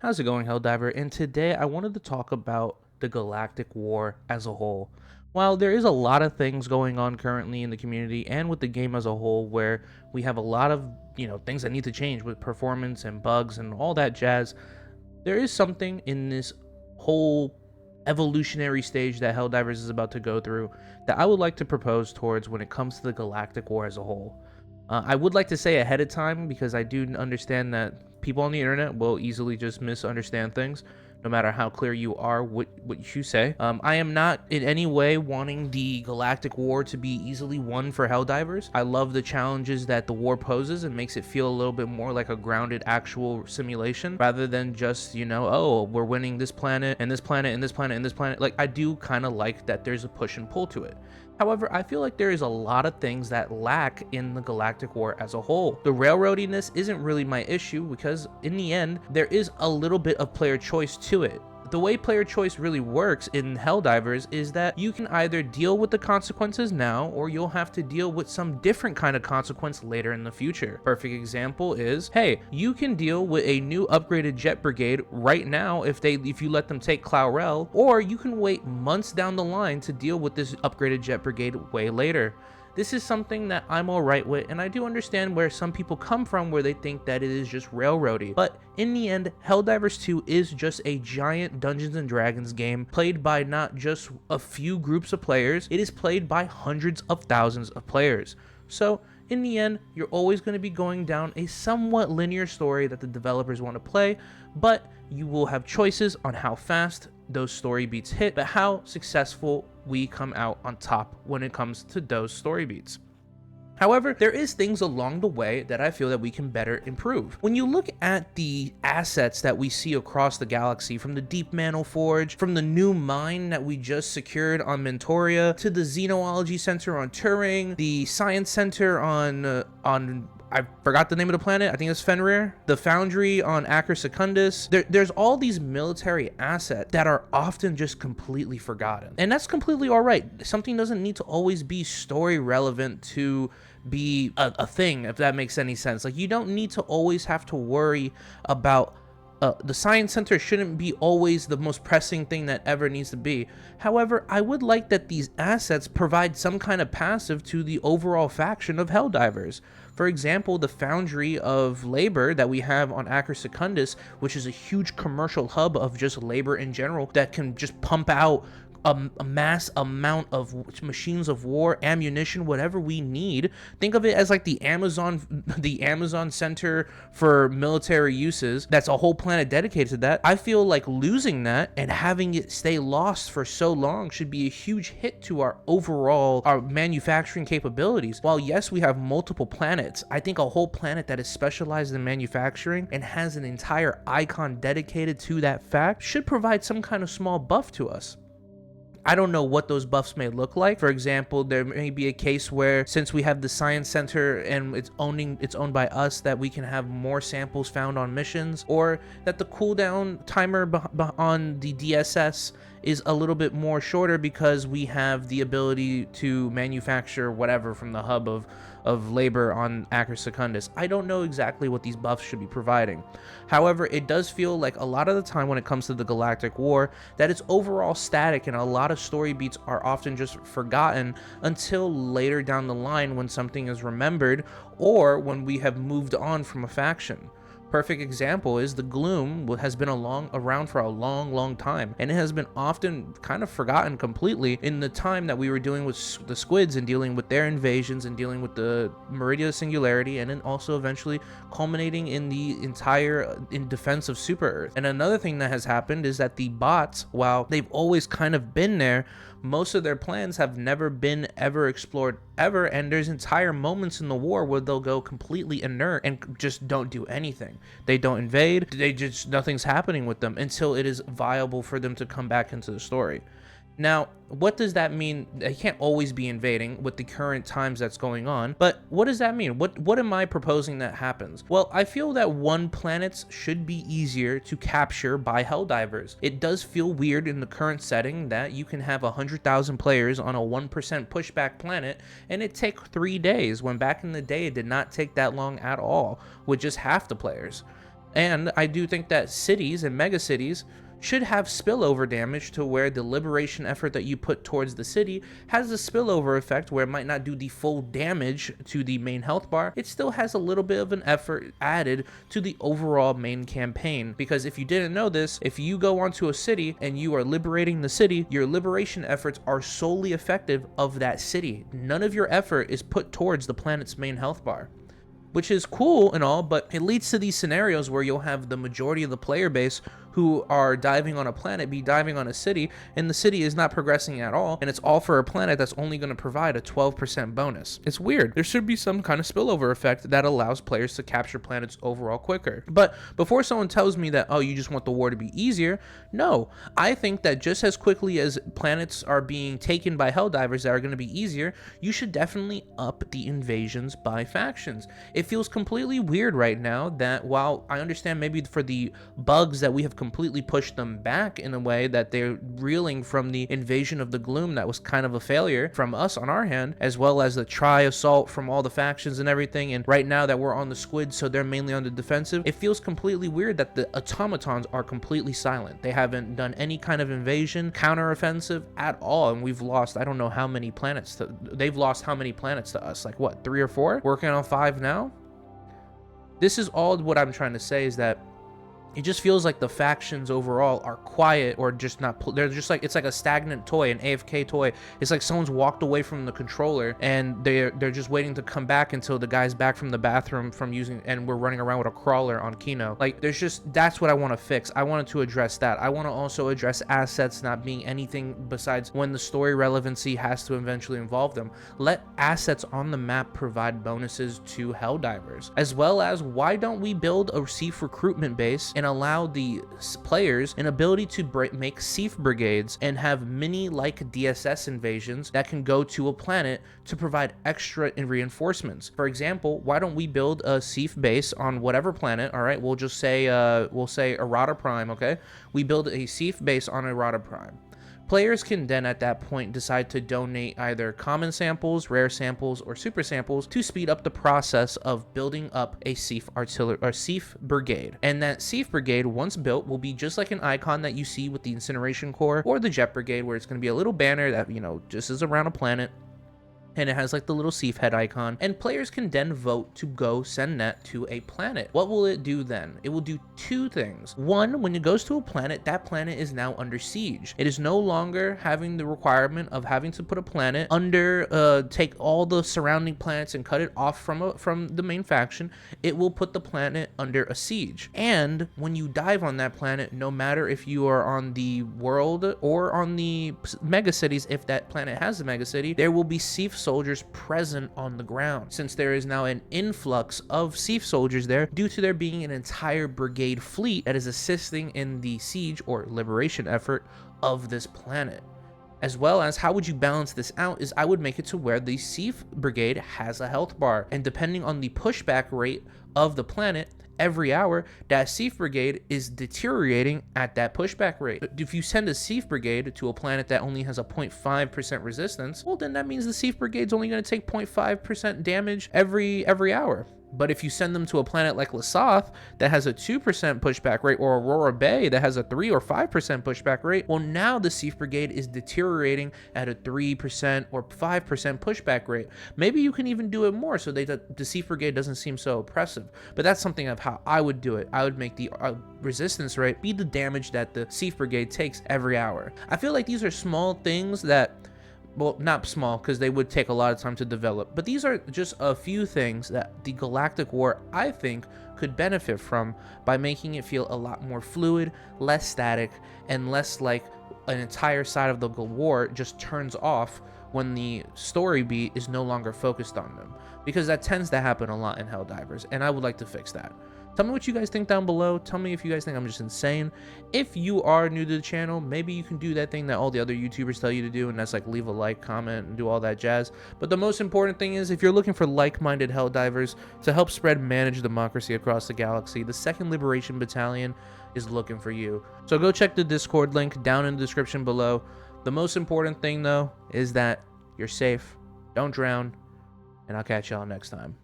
How's it going, Helldiver? And today I wanted to talk about the Galactic War as a whole. While there is a lot of things going on currently in the community and with the game as a whole where we have a lot of, things that need to change with performance and bugs and all that jazz, there is something in this whole evolutionary stage that Helldivers is about to go through that I would like to propose towards when it comes to the Galactic War as a whole. I would like to say ahead of time because I do understand that people on the internet will easily just misunderstand things, no matter how clear you are what you say. I am not in any way wanting the Galactic War to be easily won for Helldivers. I love the challenges that the war poses and makes it feel a little bit more like a grounded actual simulation rather than just, oh, we're winning this planet and this planet and this planet and this planet. Like, I do kind of like that there's a push and pull to it. However, I feel like there is a lot of things that lack in the Galactic War as a whole. The railroadiness isn't really my issue because in the end, there is a little bit of player choice to it. The way player choice really works in Helldivers is that you can either deal with the consequences now or you'll have to deal with some different kind of consequence later in the future. Perfect example is, hey, you can deal with a new upgraded jet brigade right now if you let them take Clourel, or you can wait months down the line to deal with this upgraded jet brigade way later. This is something that I'm alright with, and I do understand where some people come from where they think that it is just railroady. But in the end, Helldivers 2 is just a giant Dungeons & Dragons game played by not just a few groups of players, it is played by hundreds of thousands of players. So in the end, you're always going to be going down a somewhat linear story that the developers want to play, but you will have choices on how fast those story beats hit, but how successful we come out on top when it comes to those story beats. However, there is things along the way that I feel that we can better improve. When you look at the assets that we see across the galaxy, from the Deep Mantle Forge, from the new mine that we just secured on Mentoria, to the Xenology Center on Turing, the Science Center on I forgot the name of the planet, I think it's Fenrir, the Foundry on Acre Secundus. There's all these military assets that are often just completely forgotten. And that's completely all right. Something doesn't need to always be story relevant to be a thing, if that makes any sense. Like, you don't need to always have to worry about the Science Center shouldn't be always the most pressing thing that ever needs to be. However, I would like that these assets provide some kind of passive to the overall faction of Helldivers. For example, the Foundry of Labor that we have on Acre Secundus, which is a huge commercial hub of just labor in general that can just pump out a mass amount of machines of war, ammunition, whatever we need. Think of it as like the Amazon Center for military uses. That's a whole planet dedicated to that. I feel like losing that and having it stay lost for so long should be a huge hit to our manufacturing capabilities. While yes, we have multiple planets, I think a whole planet that is specialized in manufacturing and has an entire icon dedicated to that fact should provide some kind of small buff to us. I don't know what those buffs may look like. For example, there may be a case where, since we have the Science Center and it's owned by us, that we can have more samples found on missions, or that the cooldown timer on the DSS is a little bit more shorter because we have the ability to manufacture whatever from the hub of labor on Acre Secundus. I don't know exactly what these buffs should be providing. However, it does feel like a lot of the time when it comes to the Galactic War that it's overall static and a lot of story beats are often just forgotten until later down the line when something is remembered or when we have moved on from a faction. Perfect example is the Gloom has been around for a long time, and it has been often kind of forgotten completely in the time that we were dealing with the Squids and dealing with their invasions and dealing with the Meridia Singularity, and then also eventually culminating in the in defense of Super Earth. And another thing that has happened is that the bots, while they've always kind of been there, most of their plans have never been ever explored ever, and there's entire moments in the war where they'll go completely inert and just don't do anything. They don't invade, nothing's happening with them until it is viable for them to come back into the story. Now, what does that mean? They can't always be invading with the current times that's going on, but what does that mean? What am I proposing that happens? Well, I feel that one planets should be easier to capture by Helldivers. It does feel weird in the current setting that you can have 100,000 players on a 1% pushback planet and it take 3 days, when back in the day it did not take that long at all with just half the players. And I do think that cities and mega cities should have spillover damage to where the liberation effort that you put towards the city has a spillover effect where it might not do the full damage to the main health bar. It still has a little bit of an effort added to the overall main campaign, because if you didn't know this, if you go onto a city and you are liberating the city, your liberation efforts are solely effective of that city. None of your effort is put towards the planet's main health bar, which is cool and all, but it leads to these scenarios where you'll have the majority of the player base who are diving on a planet be diving on a city, and the city is not progressing at all, and it's all for a planet that's only going to provide a 12% bonus. It's weird. There should be some kind of spillover effect that allows players to capture planets overall quicker. But before someone tells me that, oh, you just want the war to be easier, no. I think that just as quickly as planets are being taken by Helldivers that are going to be easier, you should definitely up the invasions by factions. It feels completely weird right now that while I understand maybe for the bugs that we have completely pushed them back in a way that they're reeling from the invasion of the gloom that was kind of a failure from us on our hand, as well as the assault from all the factions and everything, and right now that we're on the squid, so they're mainly on the defensive, it feels completely weird that the automatons are completely silent. They haven't done any kind of invasion, counteroffensive at all, and we've lost, I don't know how many planets they've lost how many planets to us, like what, 3 or 4? Working on 5 now? This is all what I'm trying to say, is that it just feels like the factions overall are quiet, or just not, they're just like, it's like a stagnant toy, an AFK toy. It's like someone's walked away from the controller and they're just waiting to come back until the guy's back from the bathroom from using, and we're running around with a crawler on Kino. Like, there's just, that's what I want to fix. I wanted to address that. I want to also address assets not being anything besides when the story relevancy has to eventually involve them. Let assets on the map provide bonuses to Helldivers, as well as why don't we build a Seaf recruitment base and allow the players an ability to make Seaf brigades and have mini like DSS invasions that can go to a planet to provide extra reinforcements. For example, why don't we build a Seaf base on whatever planet? All right, we'll just say Errata Prime. Okay, we build a Seaf base on Errata Prime. Players can then at that point decide to donate either common samples, rare samples, or super samples to speed up the process of building up a Seaf artillery or Seaf brigade. And that Seaf brigade, once built, will be just like an icon that you see with the incineration core or the jet brigade, where it's going to be a little banner that, you know, just is around a planet, and it has like the little Seaf head icon, and players can then vote to go send that to a planet. What will it do then? It will do 2 things. One, when it goes to a planet, that planet is now under siege. It is no longer having the requirement of having to put a planet under, take all the surrounding planets and cut it off from the main faction. It will put the planet under a siege. And when you dive on that planet, no matter if you are on the world or on the mega cities, if that planet has a mega city, there will be Seaf soldiers present on the ground, since there is now an influx of Seaf soldiers there due to there being an entire brigade fleet that is assisting in the siege or liberation effort of this planet. As well as, how would you balance this out is I would make it to where the Seaf brigade has a health bar, and depending on the pushback rate of the planet, every hour that Seaf brigade is deteriorating at that pushback rate. If you send a Seaf brigade to a planet that only has a 0.5% resistance, well, then that means the Seaf brigade's only going to take 0.5% damage every hour. But if you send them to a planet like Lasath that has a 2% pushback rate, or Aurora Bay that has a 3 or 5% pushback rate, well, now the Seaf brigade is deteriorating at a 3% or 5% pushback rate. Maybe you can even do it more so the Seaf brigade doesn't seem so oppressive. But that's something of how I would do it. I would make the resistance rate be the damage that the Seaf brigade takes every hour. I feel like these are small things that, well, not small because they would take a lot of time to develop, but these are just a few things that the Galactic War, I think, could benefit from by making it feel a lot more fluid, less static, and less like an entire side of the war just turns off when the story beat is no longer focused on them, because that tends to happen a lot in Helldivers, and I would like to fix that. Tell me what you guys think down below. Tell me if you guys think I'm just insane. If you are new to the channel, maybe you can do that thing that all the other YouTubers tell you to do, and that's like leave a like, comment, and do all that jazz. But the most important thing is, if you're looking for like-minded Helldivers to help spread managed democracy across the galaxy, the 2nd Liberation Battalion is looking for you. So go check the Discord link down in the description below. The most important thing, though, is that you're safe, don't drown, and I'll catch y'all next time.